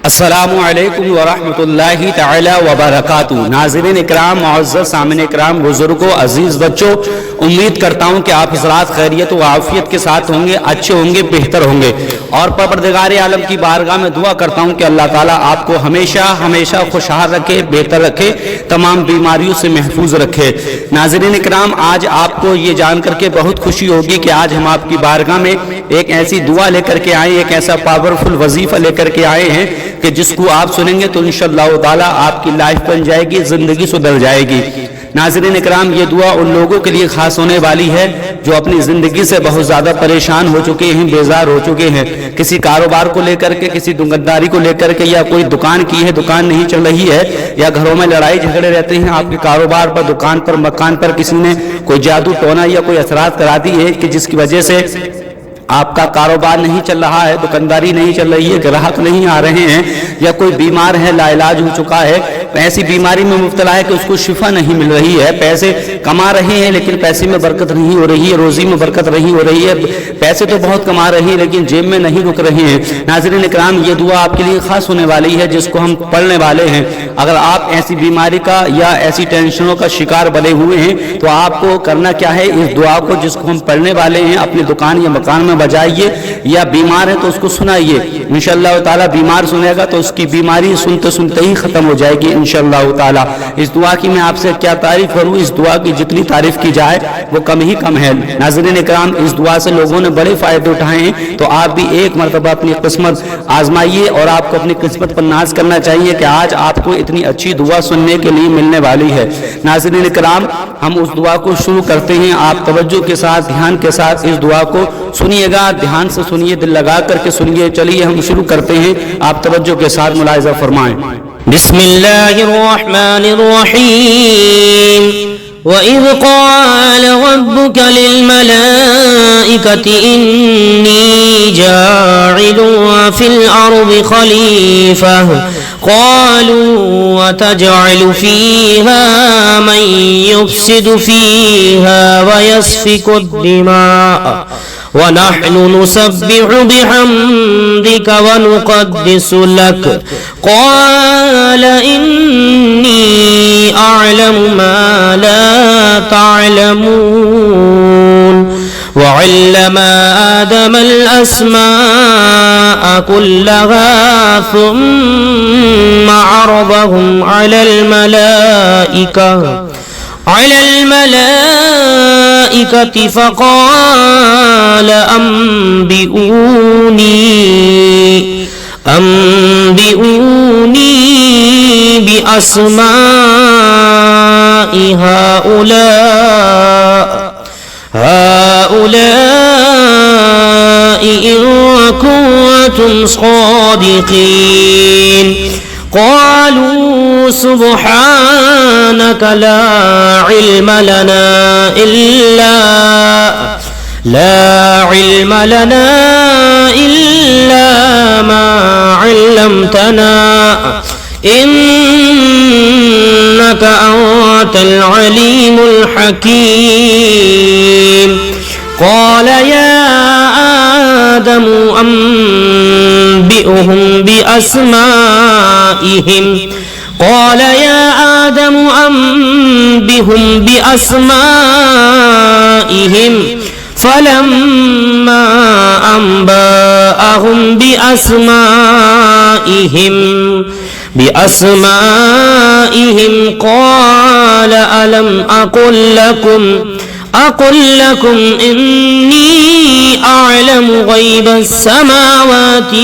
السلام علیکم ورحمۃ اللہ تعالی وبرکاتہ۔ ناظرین اکرام، معزز سامعین اکرام، بزرگوں، عزیز بچوں، امید کرتا ہوں کہ آپ حضرات خیریت و عافیت کے ساتھ ہوں گے، اچھے ہوں گے، بہتر ہوں گے، اور پروردگار عالم کی بارگاہ میں دعا کرتا ہوں کہ اللہ تعالیٰ آپ کو ہمیشہ خوشحال رکھے، بہتر رکھے، تمام بیماریوں سے محفوظ رکھے۔ ناظرین اکرام، آج آپ کو یہ جان کر کے بہت خوشی ہوگی کہ آج ہم آپ کی بارگاہ میں ایک ایسی دعا لے کر کے آئے، ایک ایسا پاورفل وظیفہ لے کر کے آئے ہیں کہ جس کو آپ سنیں گے تو انشاءاللہ تعالی آپ کی لائف بن جائے گی، زندگی سدھر جائے گی۔ ناظرین اکرام، یہ دعا ان لوگوں کے لیے خاص ہونے والی ہے جو اپنی زندگی سے بہت زیادہ پریشان ہو چکے ہیں، بیزار ہو چکے ہیں، کسی کاروبار کو لے کر کے، کسی دکانداری کو لے کر کے، یا کوئی دکان کی ہے، دکان نہیں چل رہی ہے، یا گھروں میں لڑائی جھگڑے رہتے ہیں، آپ کے کاروبار پر، دکان پر، مکان پر کسی نے کوئی جادو ٹونا یا کوئی اثرات کرا دی ہے کہ جس کی وجہ سے آپ کا کاروبار نہیں چل رہا ہے، دکانداری نہیں چل رہی ہے، گراہک نہیں آ رہے ہیں، یا کوئی بیمار ہے، لا علاج ہو چکا ہے، ایسی بیماری میں مبتلا ہے کہ اس کو شفا نہیں مل رہی ہے، پیسے کما رہے ہیں لیکن پیسے میں برکت نہیں ہو رہی ہے، روزی میں برکت نہیں ہو رہی ہے، پیسے تو بہت کما رہے ہیں لیکن جیب میں نہیں رک رہے ہیں۔ ناظرین اکرام، یہ دعا آپ کے لیے خاص ہونے والی ہے جس کو ہم پڑھنے والے ہیں۔ اگر آپ ایسی بیماری کا یا ایسی ٹینشنوں کا شکار بنے ہوئے ہیں تو آپ کو کرنا کیا ہے، اس دعا کو جس کو ہم پڑھنے والے ہیں اپنی دکان یا مکان میں بجائیے، یا بیمار ہے تو اس کو سنائیے، انشاءاللہ تعالی بیمار سنے گا تو اس کی بیماری سنتے سنتے ہی ختم ہو جائے گی انشاءاللہ تعالی۔ اس دعا کی میں آپ سے کیا تعریف کروں، اس دعا کی جتنی تعریف کی جائے وہ کم ہی کم ہے۔ ناظرین اکرام، اس دعا سے لوگوں نے بڑے فائدے اٹھائے ہیں، تو آپ بھی ایک مرتبہ اپنی قسمت آزمائیے، اور آپ کو اپنی قسمت پر ناز کرنا چاہیے کہ آج آپ کو اتنی اچھی دعا سننے کے لیے ملنے والی ہے۔ ناظرین اکرام، ہم اس دعا کو شروع کرتے ہیں، آپ توجہ کے ساتھ، دھیان کے ساتھ اس دعا کو سنیے گا، دھیان سے سنیے، دل لگا کر کے سنیے۔ چلیے ہم شروع کرتے ہیں، آپ توجہ کے ساتھ ملاحظہ فرمائیں۔ بسم اللہ الرحمن الرحیم وَإِذْ قَالَ رَبُّكَ لِلْمَلَائِكَةِ إِنِّي جَاعِلٌ فِي الْأَرْضِ خَلِيفَةً قَالُوا وَتَجْعَلُ فِيهَا مَن يُفْسِدُ فِيهَا وَيَسْفِكُ الدِّمَاءَ وَنَحْنُ نُسَبِّحُ بِحَمْدِكَ وَنُقَدِّسُ لَكَ قَالَ إِنِّي أَعْلَمُ مَا لَا تَعْلَمُونَ وَعَلَّمَ آدَمَ الْأَسْمَاءَ كُلَّهَا ثُمَّ عَرَضَهُمْ على الملائكة فقال أنبئوني بأسماء هؤلاء إن كنتم صادقين قالوا سبحانك لا علم لنا إلا ما علمتنا إنك أنت العليم الحكيم قال يا آدم أنبئهم بأسمائهم فلما أنبأهم بأسمائهم قال ألم أقل لكم إني أعلم غيب السماوات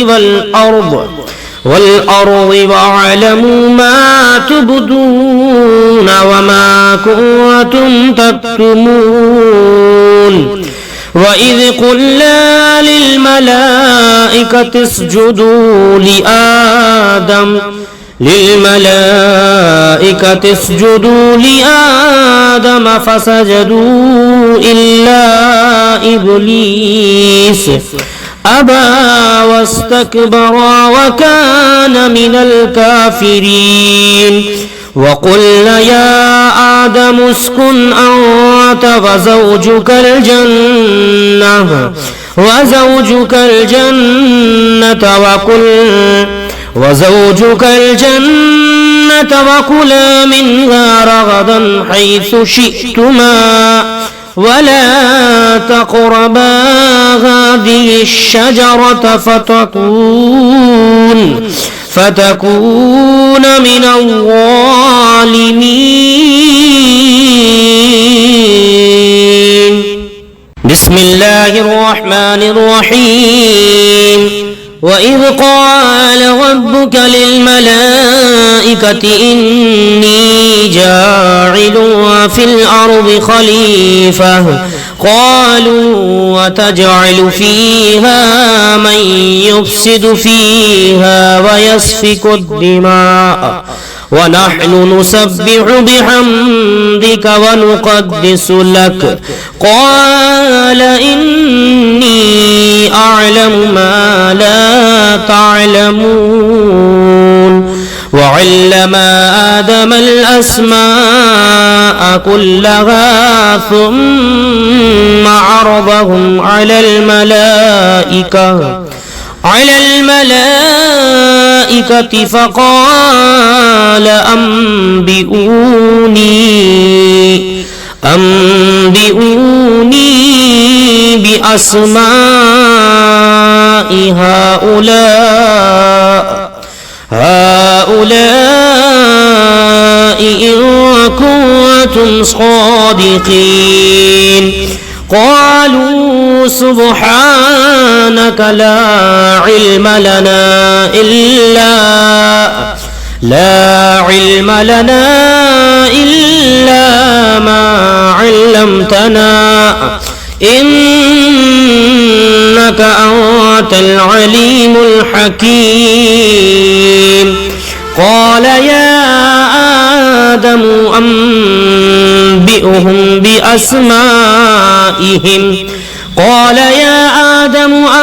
والأرض وأعلم ما تبدون وما كنتم تكتمون وَإِذْ قُلْنَا لِلْمَلَائِكَةِ اسْجُدُوا لِآدَمَ فَسَجَدُوا إِلَّا إِبْلِيسَ أَبَى وَاسْتَكْبَرَ وَكَانَ مِنَ الْكَافِرِينَ وَقُلْنَا يَا آدَمُ اسْكُنْ أَنْتَ وَزَوْجُكَ الْجَنَّةَ وزوجك الجنة وكلا منها رغدا حيث شئتما ولا تقربا هذه الشجرة فتكون من الظالمين. بسم الله الرحمن الرحيم. وإذ قال ربك للملائكة إني جاعل في الأرض خليفة قالوا وتجعل فيها من يفسد فيها ويسفك الدماء ونحن نسبح بحمدك ونقدس لك قال إني أعلم ما لا تعلمون. وعلم آدم الأسماء كلها ثم عرضهم على الملائكة فقال أنبئوني بأسماء هؤلاء إن كنتم صادقين. قالوا سبحانك لا علم لنا إلا ما علمتنا إنك أنت العليم الحكيم. قال يا آدم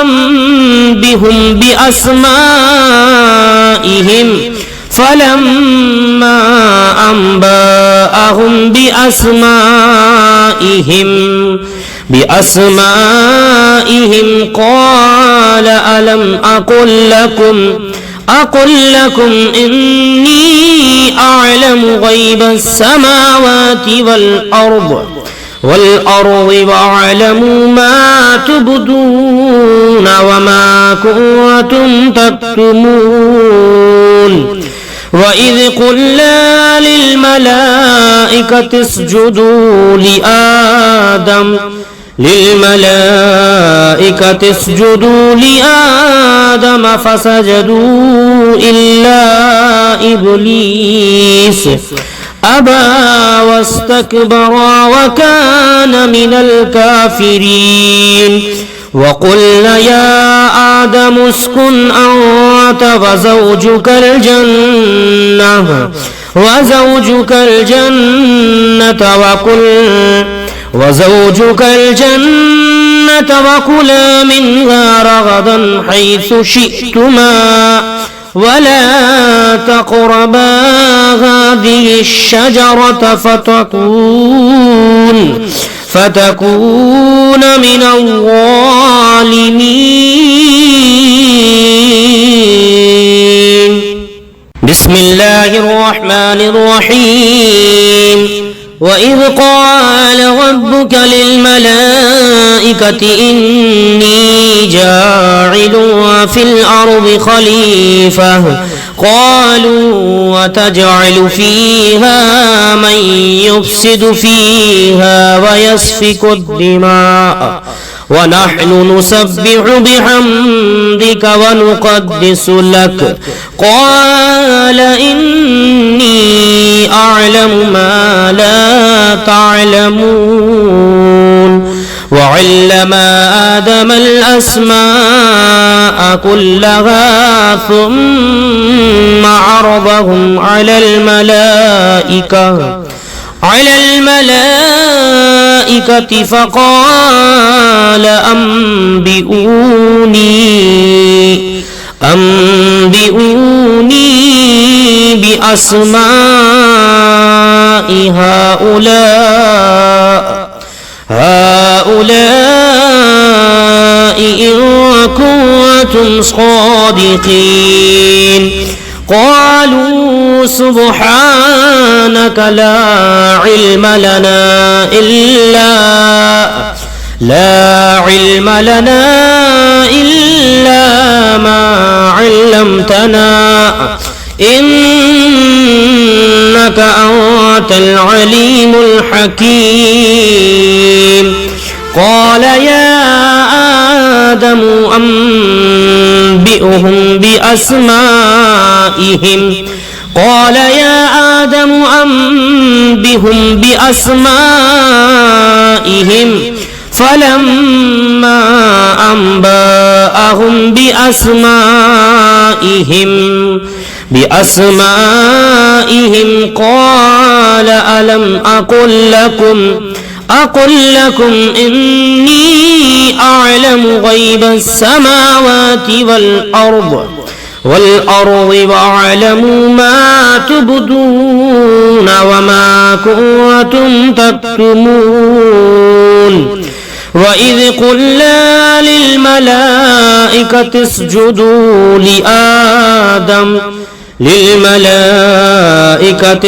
أنبئهم بأسمائهم فلما أنبأهم بأسمائهم قال ألم أقل لكم إني أعلم غيب السماوات والأرض وأعلم ما تبدون وما كنتم تكتمون. وإذ قلنا للملائكة اسجدوا لآدم فسجدوا إلا إبليس أبى واستكبر وكان من الكافرين. وقلنا يا آدم اسكن أنت وزوجك الجنة وكلا منها رغدا حيث شئتما ولا تقربا هذه الشجرة فتكون من الظالمين. بسم الله الرحمن الرحيم. وإذ قال ربك للملائكة إني جاعل في الأرض خليفة قالوا وتجعل فيها من يفسد فيها ويسفك الدماء ونحن نسبح بحمدك ونقدس لك قال إني أعلم ما لا تعلمون. وعلم آدم الأسماء كلها ثم عرضهم على الملائكة فقال أنبئوني بأسماء هؤلاء إن كنتم صادقين قالوا سبحانك لا علم لنا إلا ما علمتنا إنك أنت العليم الحكيم قال يا آدم أنبئهم بأسمائهم فلما أنبأهم بأسمائهم قال ألم أقل لكم إني أعلم غيب السماوات والأرض وأعلم ما تبدون وما كنتم تكتمون وإذ قلنا للملائكة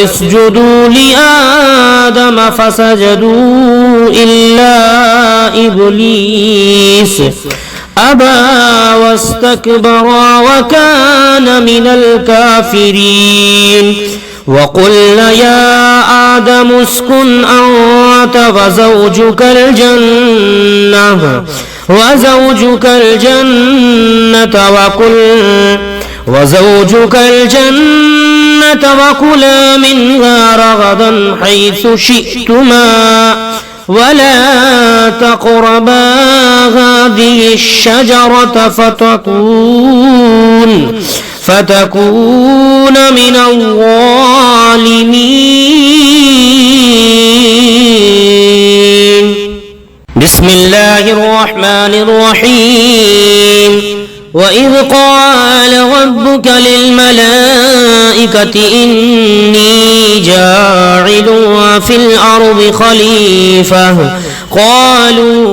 اسجدوا لآدم فسجدوا إلا إبليس أبى واستكبر وكان من الكافرين وقلنا يا آدم اسكن أنت وزوجك الجنة وكلا منها رغدا حيث شئتما ولا تقربا هذه الشجرة فتكون من الظالمين بسم الله الرحمن الرحيم وإذ قال ربك للملائكة إني جاعل في الأرض خليفة قالوا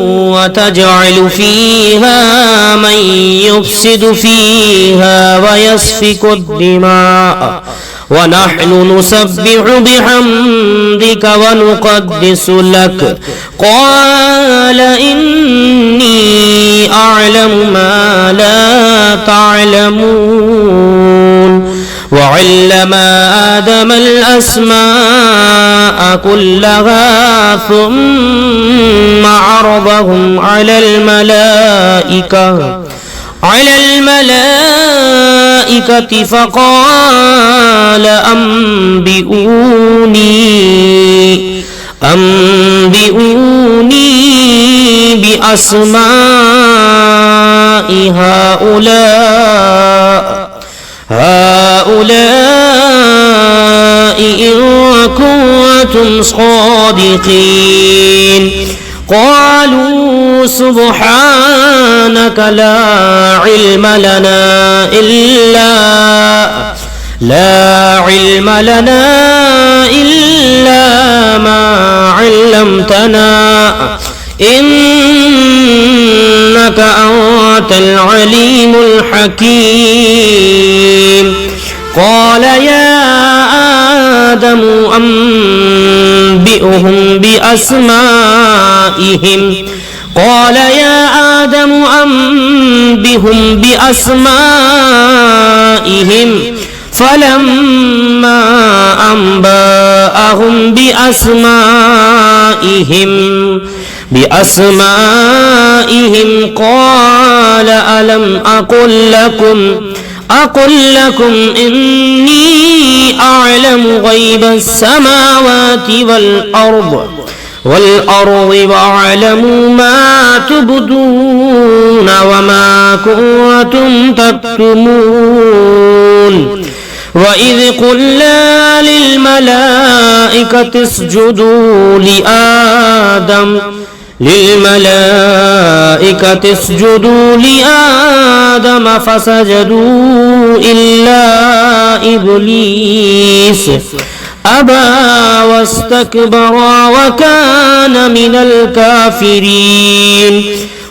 وتجعل فيها من يفسد فيها ويسفك الدماء ونحن نسبح بحمدك ونقدس لك قال إني أعلم ما لا تعلمون وعلم آدم الأسماء كلها ثم عرضهم على الملائكة فقال أنبئوني بأسماء هؤلاء إن كنتم صادقين قالوا سبحانك لا علم لنا إلا ما علمتنا إنك أنت العليم الحكيم قال يا آدم أنبئهم بأسمائهم فلما أنبأهم بأسمائهم قال ألم أقل لكم إني أعلم غيب السماوات والأرض وأعلم ما تبدون وما كنتم تكتمون وإذ قلنا للملائكة اسجدوا لآدم فسجدوا إلا إبليس أبى واستكبر وكان من الكافرين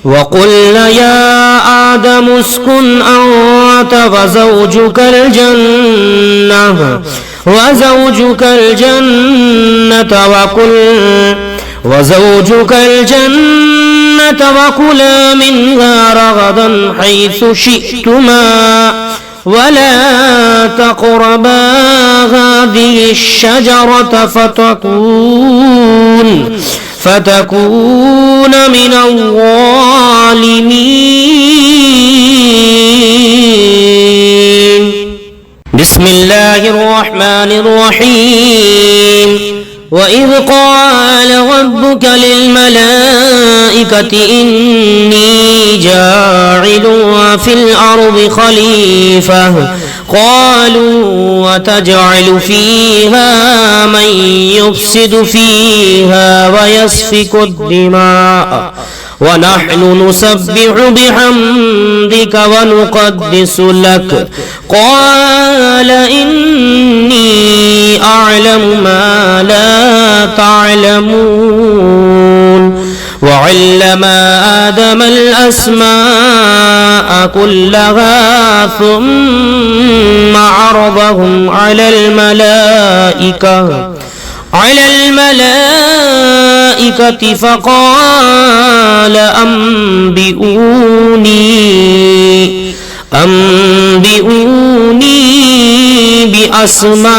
وقلنا يا آدم اسكن أنت وزوجك الجنة وكلا منها رغدا حيث شئتما ولا تقربا هذه الشجرة فتكون من الظالمين. بسم الله الرحمن الرحيم. وإذ قال ربك للملائكة إني جاعل في الأرض خليفة قالوا وتجعل فيها من يفسد فيها ويسفك الدماء ونحن نسبح بحمدك ونقدس لك قال إني أعلم ما لا تعلمون. وعلم آدم الأسماء كلها ثم عرضهم على الملائكة فقال أنبئوني بأسماء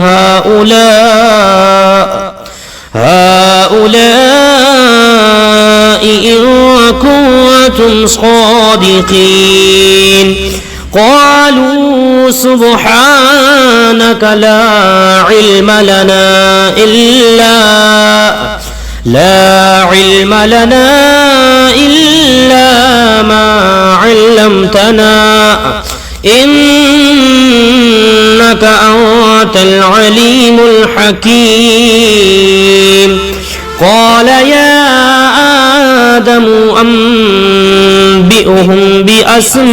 هؤلاء إن كنتم صادقين. قالوا سبحانك لا علم لنا إلا ما علمتنا إنك أنت العليم الحكيم. قال يا آدم أنبئهم بأسمائهم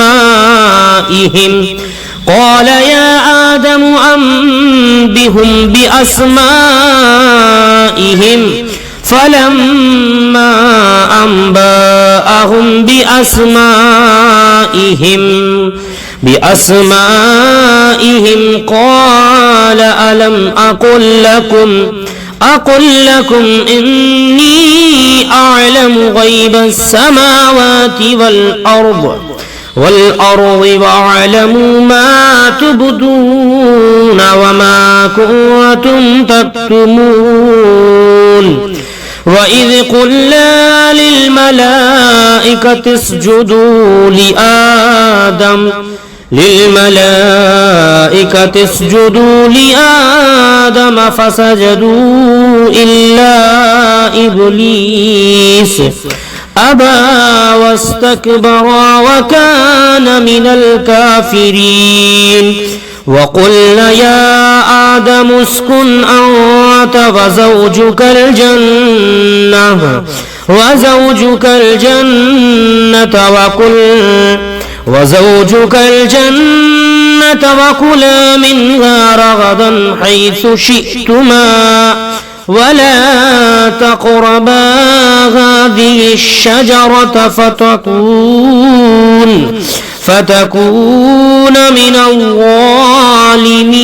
فلما أنبأهم بأسمائهم قال ألم أقل لكم إني أعلم غيب السماوات والأرض وأعلم ما تبدون وما كنتم تكتمون. وإذ قلنا للملائكة اسجدوا لآدم فسجدوا إلا إبليس أبى واستكبر وكان من الكافرين. وقلنا يا آدم اسكن أنت وزوجك الجنة وكلا منها رغدا حيث شئتما ولا تقربا هذه الشجرة فتكون من الظالمين.